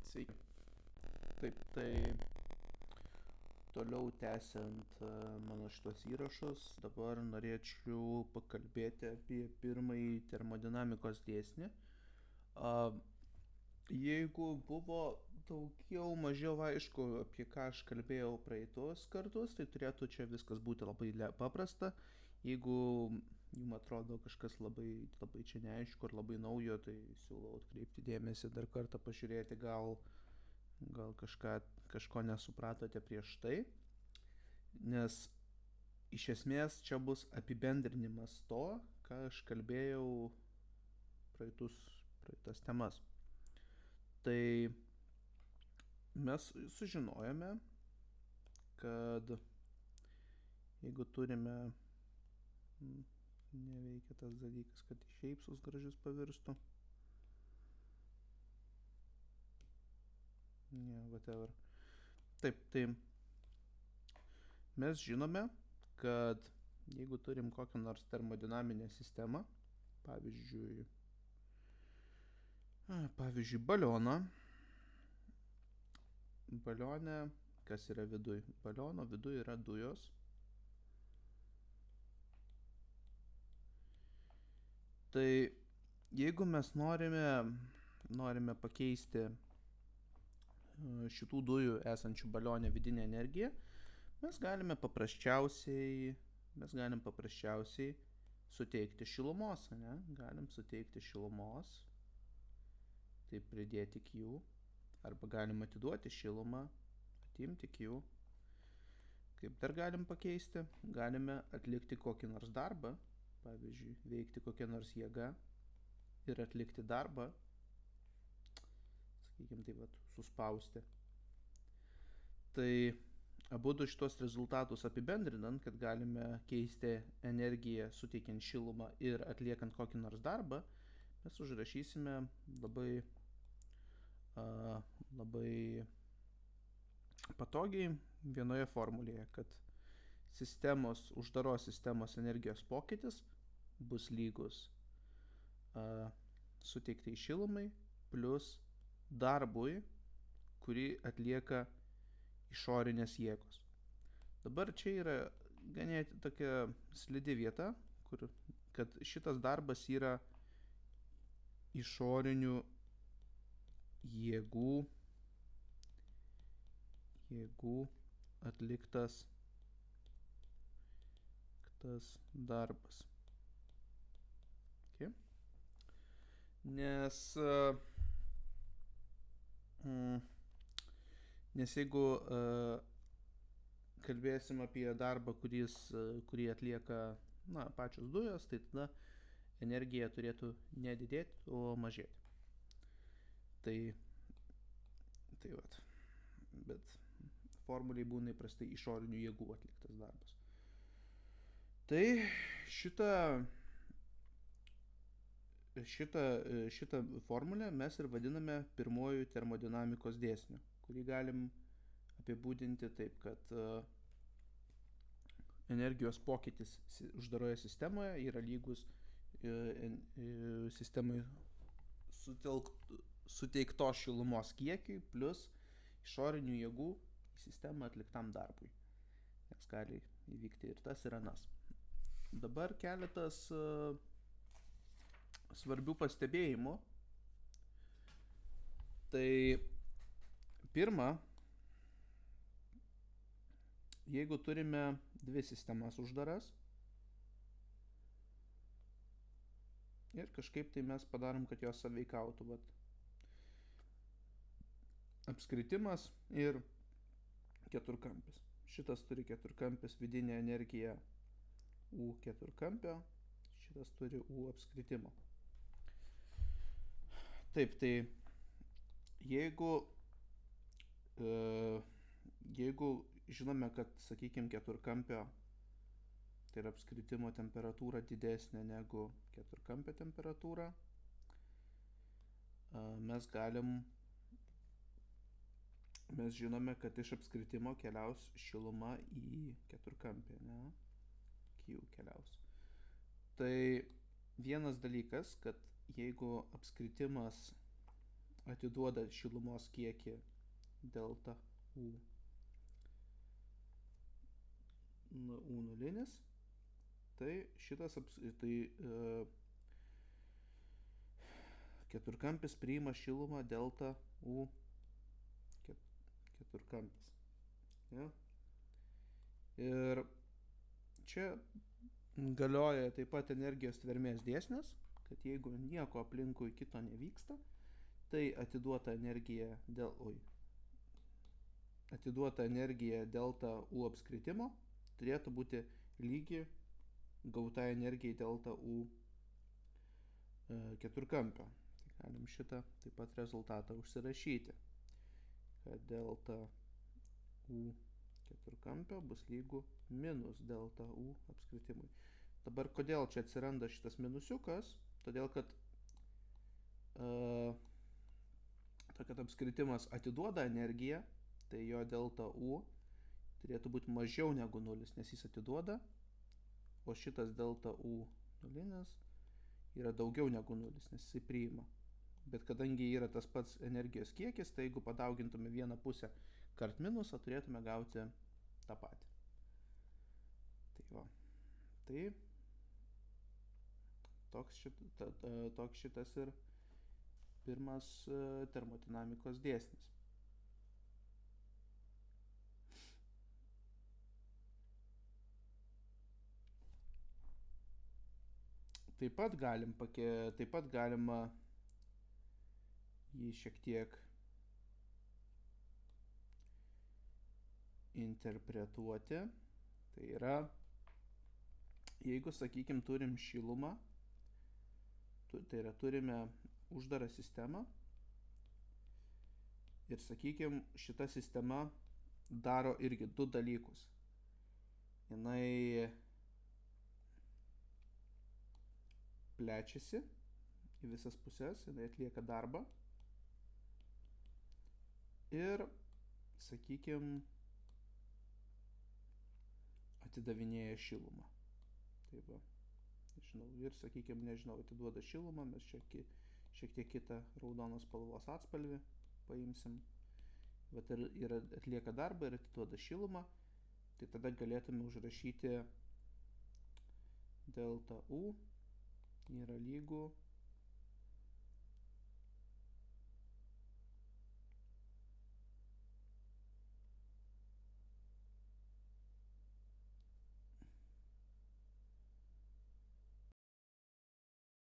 Sveiki. Taip, tai toliau tęsiant mano šitos įrašus, dabar norėčiau pakalbėti apie pirmąjį termodinamikos dėsnį. Jeigu buvo daugiau mažiau aišku, apie ką aš kalbėjau praeitos kartus, tai turėtų čia viskas būti labai paprasta. Jeigu jums atrodo kažkas labai čia neaišku ar labai naujo, tai siūlau atkreipti dėmesį dar kartą pažiūrėti, gal kažko nesupratote prieš tai, nes iš esmės čia bus apibendrinimas to, ką aš kalbėjau praeitas temas. Tai mes sužinojome, kad jeigu turime, neveikia tas dalykas, kad į šeipsus gražius pavirstų. Whatever. Taip, tai mes žinome, kad jeigu turim kokią nors termodinaminę sistemą, pavyzdžiui balioną, balione, kas yra viduj? Baliono viduj yra dujos. Tai jeigu mes norime pakeisti šitų dujų esančių balione vidinę energiją, mes galim paprasčiausiai suteikti šilumos, ne? Galim suteikti šilumos, tai pridėti Q, arba galim atiduoti šilumą, atimti Q. Kaip dar galim pakeisti? Galime atlikti kokį nors darbą, pavyzdžiui, veikti kokią nors jėgą ir atlikti darbą, sakykim taip vat, suspausti. Tai abudu šitos rezultatus apibendrinant, kad galime keisti energiją suteikiant šilumą ir atliekant kokį nors darbą, mes užrašysime labai patogiai vienoje formulėje, kad uždaros sistemos energijos pokytis bus lygus suteiktai šilumai plus darbui, kurį atlieka išorinės jėgos. Dabar čia yra ganėtinai tokia slidi vieta, kad šitas darbas yra išorinių jėgų atliktas darbas. Okay. Nes jeigu kalbėsim apie darbą, kurį atlieka pačios dujos, tai tada energija turėtų nedidėti, o mažėti. Tai vat. Bet formuliai būna įprastai išorinių jėgų atliktas darbas. Tai šitą formulę mes ir vadiname pirmuoju termodinamikos dėsniu, kurį galim apibūdinti taip, kad energijos pokytis uždaroje sistemoje yra lygus sistemai suteiktos šilumos kiekiui plus išorinių jėgų į sistemą atliktam darbui. Nes gali įvykti ir tas, ir anas. Dabar keletas svarbių pastebėjimų. Tai pirma, jeigu turime dvi sistemas uždaras ir kažkaip tai mes padarom, kad jos sąveikautų, vat, apskritimas ir keturkampis. Šitas turi keturkampis vidinę energiją U keturkampio, šitas turi U apskritimo. Taip, tai jeigu žinome, kad, sakykime, keturkampio, tai yra apskritimo temperatūra didesnė negu keturkampio temperatūra, mes žinome, kad iš apskritimo keliaus šiluma į keturkampį, ne? Q keliaus. Tai vienas dalykas, kad jeigu apskritimas atiduoda šilumos kiekį delta U. U nulinis, tai šitas keturkampis priima šilumą delta U keturkampis. Ja? Ir čia galioja taip pat energijos tvermės dėsnis, kad jeigu nieko aplinkui kito nevyksta, tai atiduota energija delta U apskritimo turėtų būti lygi gauta energijai delta U keturkampio. Tai galim šitą taip pat rezultatą užsirašyti, kad delta U keturkampio bus lygu minus delta U apskritimui. Dabar kodėl čia atsiranda šitas minusiukas? Todėl, kad apskritimas atiduoda energiją, tai jo delta U turėtų būti mažiau negu 0, nes jis atiduoda, o šitas delta U nulinis yra daugiau negu 0, nes jisai priima. Bet kadangi yra tas pats energijos kiekis, tai jeigu padaugintume vieną pusę kart minusą, turėtume gauti tą patį. Tai va. Tai toks šitas ir pirmas termodinamikos dėsnis. Taip pat galima jį šiek tiek interpretuoti. Tai yra, jeigu, sakykime, turim šilumą, tai yra turime uždarą sistemą ir, sakykime, šita sistema daro irgi du dalykus. Jinai plečiasi į visas pusės, jinai atlieka darbą ir, sakykime, atidavinėja šilumą. Taip va, nežinau, ir, sakykime, atiduoda šilumą, mes čia šiek tiek kitą raudonos spalvos atspalvį paimsim, bet ir atlieka darbą ir atiduoda šilumą, tai tada galėtume užrašyti delta U yra lygu